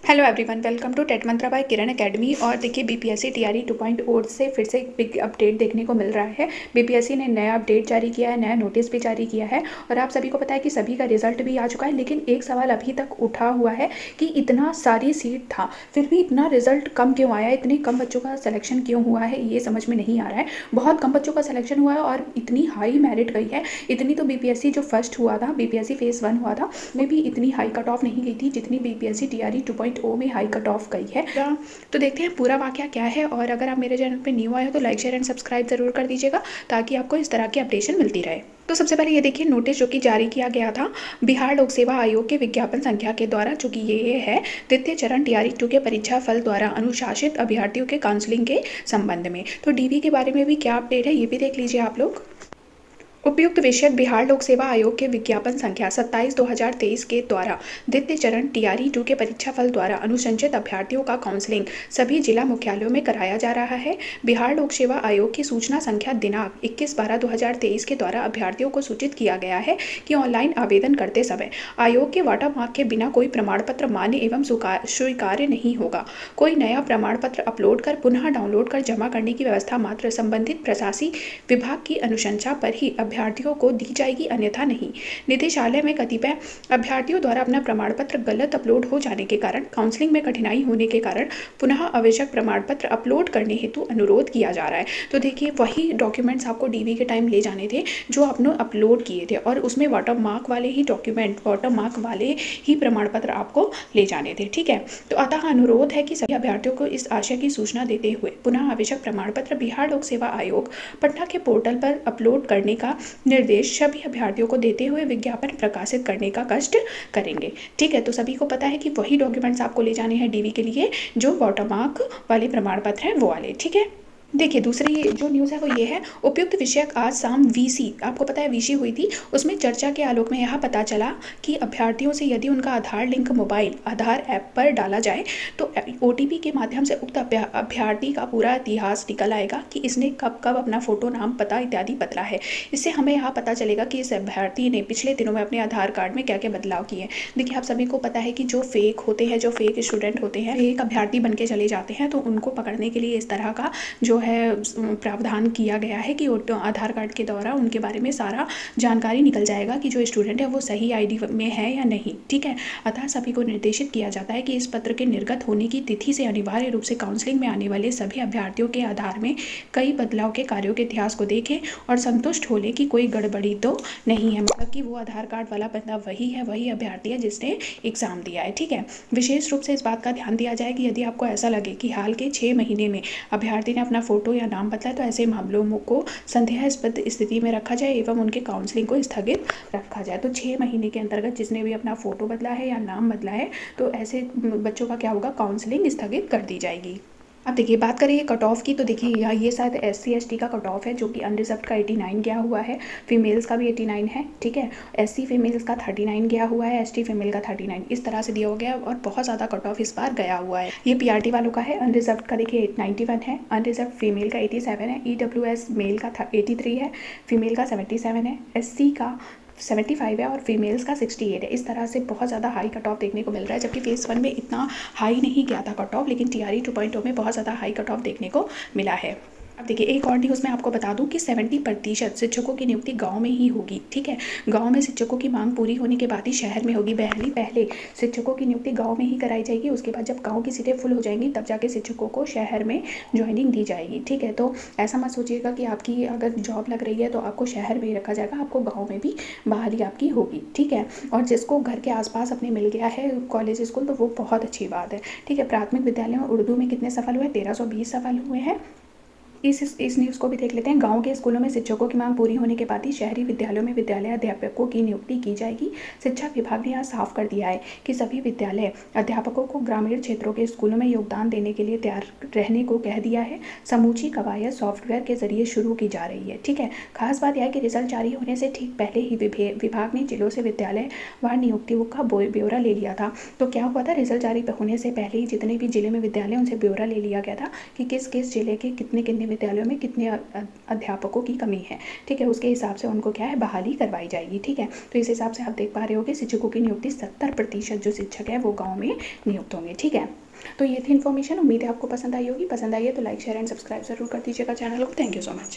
Hello everyone, welcome to TET Mantra by Kiran academy. और देखिए BPSC TRE 2.0 से फिर से एक बिग अपडेट देखने को मिल रहा है। बीपीएससी ने नया अपडेट जारी किया है, नया नोटिस भी जारी किया है और आप सभी को पता है कि सभी का रिजल्ट भी आ चुका है। लेकिन एक सवाल अभी तक उठा हुआ है कि इतना सारी सीट था फिर भी इतना रिजल्ट कम क्यों आया, इतने कम बच्चों का सिलेक्शन क्यों हुआ है, ये समझ में नहीं आ रहा है। बहुत कम बच्चों का सिलेक्शन हुआ है और इतनी हाई मेरिट गई है। इतनी तो बीपीएससी जो फर्स्ट हुआ था, बीपीएससी फेज 1 हुआ था, में भी इतनी हाई कट ऑफ नहीं गई थी जितनी बीपीएससी टीआरई 2.0 में हाई कट ऑफ गई है। तो देखते हैं पूरा वाकया क्या है। और अगर आप मेरे चैनल पे न्यू आए हो तो लाइक शेयर एंड सब्सक्राइब जरूर कर दीजिएगा ताकि आपको इस तरह की अपडेशन मिलती रहे। तो सबसे पहले ये देखिए नोटिस जो कि जारी किया गया था बिहार लोक सेवा आयोग के विज्ञापन संख्या के द्वारा, जो कि ये है द्वितीय चरण टीआरई 2 के परीक्षा फल द्वारा अनुशासित अभ्यर्थियों के काउंसलिंग के संबंध में। तो डीवी के बारे में भी क्या अपडेट है ये भी देख लीजिए आप लोग। उपयुक्त विषय बिहार लोक सेवा आयोग के विज्ञापन संख्या 27/2023 के द्वारा द्वितीय चरण टीआरई 2 के परीक्षा फल द्वारा अनुशंसित अभ्यर्थियों का काउंसलिंग सभी जिला मुख्यालयों में कराया जा रहा है। बिहार लोक सेवा आयोग की सूचना संख्या दिनांक 21/12/2023 के द्वारा अभ्यर्थियों को सूचित किया गया है कि ऑनलाइन आवेदन करते समय आयोग के वाटरमार्क के बिना कोई प्रमाण पत्र मान्य एवं स्वीकार्य नहीं होगा। कोई नया प्रमाण पत्र अपलोड कर पुनः डाउनलोड कर जमा करने की व्यवस्था मात्र संबंधित प्रशासनिक विभाग की अनुशंसा पर ही अभ्यर्थियों को दी जाएगी, अन्यथा नहीं। निदेशालय में कतिपय अभ्यर्थियों द्वारा अपना प्रमाण पत्र गलत अपलोड हो जाने के कारण काउंसलिंग में कठिनाई होने के कारण पुनः आवश्यक प्रमाण पत्र अपलोड करने हेतु अनुरोध किया जा रहा है। तो देखिए वही डॉक्यूमेंट्स आपको डीवी के टाइम ले जाने थे जो आपने अपलोड किए थे और उसमें वाटरमार्क वाले ही डॉक्यूमेंट, वाटरमार्क वाले ही प्रमाण पत्र आपको ले जाने थे। ठीक है, तो अतः अनुरोध है कि सभी अभ्यर्थियों को इस आशय की सूचना देते हुए पुनः आवश्यक प्रमाण पत्र बिहार लोक सेवा आयोग पटना के पोर्टल पर अपलोड करने का निर्देश सभी अभ्यर्थियों को देते हुए विज्ञापन प्रकाशित करने का कष्ट करेंगे। ठीक है, तो सभी को पता है कि वही डॉक्यूमेंट्स आपको ले जाने हैं डीवी के लिए जो वाटरमार्क वाले प्रमाण पत्र हैं वो वाले। ठीक है, देखिए दूसरी जो न्यूज़ है वो ये है उपयुक्त विषयक आज शाम वीसी, आपको पता है वीसी हुई थी, उसमें चर्चा के आलोक में यह पता चला कि अभ्यर्थियों से यदि उनका आधार लिंक मोबाइल आधार ऐप पर डाला जाए तो ओटीपी के माध्यम से उक्त अभ्यर्थी का पूरा इतिहास निकल आएगा कि इसने कब कब अपना फोटो, नाम, पता इत्यादि बदला है। इससे हमें यहाँ पता चलेगा कि इस अभ्यर्थी ने पिछले दिनों में अपने आधार कार्ड में क्या क्या बदलाव किए हैं। देखिए आप सभी को पता है कि जो फेक होते हैं, जो फेक स्टूडेंट होते हैं, एक अभ्यर्थी बन के चले जाते हैं, तो उनको पकड़ने के लिए इस तरह का जो है प्रावधान किया गया है कि आधार कार्ड के द्वारा उनके बारे में सारा जानकारी निकल जाएगा कि जो स्टूडेंट है वो सही आईडी में है या नहीं। ठीक है, अतः सभी को निर्देशित किया जाता है कि इस पत्र के निर्गत होने की तिथि से अनिवार्य रूप से काउंसलिंग में आने वाले सभी अभ्यर्थियों के आधार में कई बदलाव के कार्यों के इतिहास को देखें और संतुष्ट हो ले कि कोई गड़बड़ी तो नहीं है, मतलब कि वो आधार कार्ड वाला बंदा वही है, वही अभ्यर्थी है जिसने एग्जाम दिया है। ठीक है, विशेष रूप से इस बात का ध्यान दिया जाए कि यदि आपको ऐसा लगे कि हाल के 6 महीने में अभ्यर्थी ने अपना फोटो या नाम बदला तो ऐसे मामलों को संदेहास्पद स्थिति में रखा जाए एवं उनके काउंसलिंग को स्थगित रखा जाए। तो 6 महीने के अंतर्गत जिसने भी अपना फोटो बदला है या नाम बदला है तो ऐसे बच्चों का क्या होगा, काउंसलिंग स्थगित कर दी जाएगी। अब देखिए बात करें कट ऑफ की, तो देखिए ये शायद SC ST का कट ऑफ है जो कि अनरिजर्व्ड का 89 गया हुआ है, फीमेल्स का भी 89 है। ठीक है, SC फीमेल्स का 39 गया हुआ है, ST फीमेल का 39, इस तरह से दिया हो गया और बहुत ज़्यादा कट ऑफ इस बार गया हुआ है। ये PRT वालों का है, अनरिजर्व्ड का देखिए 91 है, अनरिजर्व्ड फीमेल का 87 है, EWS मेल का 83 है, फीमेल का 77 है, SC का 75 है और फीमेल्स का 68 है। इस तरह से बहुत ज़्यादा हाई कट ऑफ देखने को मिल रहा है, जबकि फेज 1 में इतना हाई नहीं गया था कट ऑफ, लेकिन टीआरई 2.0 में बहुत ज़्यादा हाई कट ऑफ देखने को मिला है। अब देखिए एक और न्यूज़ मैं आपको बता दूं कि 70% शिक्षकों की नियुक्ति गांव में ही होगी। ठीक है, गांव में शिक्षकों की मांग पूरी होने के बाद ही शहर में होगी। पहले शिक्षकों की नियुक्ति गांव में ही कराई जाएगी, उसके बाद जब गांव की सीटें फुल हो जाएंगी तब जाके शिक्षकों को शहर में ज्वाइनिंग दी जाएगी। ठीक है, तो ऐसा मत सोचिएगा कि आपकी अगर जॉब लग रही है तो आपको शहर में ही रखा जाएगा, आपको गाँव में भी बहाली आपकी होगी। ठीक है, और जिसको घर के आसपास अपने मिल गया है कॉलेज स्कूल तो वो बहुत अच्छी बात है। ठीक है, प्राथमिक विद्यालय में उर्दू में कितने सफल हुए, 1320 सफल हुए हैं। इस न्यूज़ को भी देख लेते हैं। गांव के स्कूलों में शिक्षकों की मांग पूरी होने के बाद ही शहरी विद्यालयों में विद्यालय अध्यापकों की नियुक्ति की जाएगी। शिक्षा विभाग ने यह साफ कर दिया है कि सभी विद्यालय अध्यापकों को ग्रामीण क्षेत्रों के स्कूलों में योगदान देने के लिए तैयार रहने को कह दिया है। समूची कवायद सॉफ्टवेयर के जरिए शुरू की जा रही है। ठीक है, खास बात यह है कि रिजल्ट जारी होने से ठीक पहले ही विभाग ने जिलों से विद्यालय वार नियुक्तियों का ब्यौरा ले लिया था। तो क्या हुआ था, रिजल्ट जारी होने से पहले ही जितने भी जिले में विद्यालय उनसे ब्यौरा ले लिया गया था कि किस किस जिले के कितने कितने विद्यालयों में कितने अध्यापकों की कमी है, ठीक है, उसके हिसाब से उनको क्या है बहाली करवाई जाएगी, ठीक है। तो इस हिसाब से आप देख पा रहे हो कि शिक्षकों की नियुक्ति 70% जो शिक्षक है वो गाँव में नियुक्त होंगे, ठीक है। तो ये थी इन्फॉर्मेशन, उम्मीद है आपको पसंद आई होगी। पसंद आई है तो लाइक शेयर एंड सब्सक्राइब जरूर कर दीजिएगा चैनल को। Thank you so much.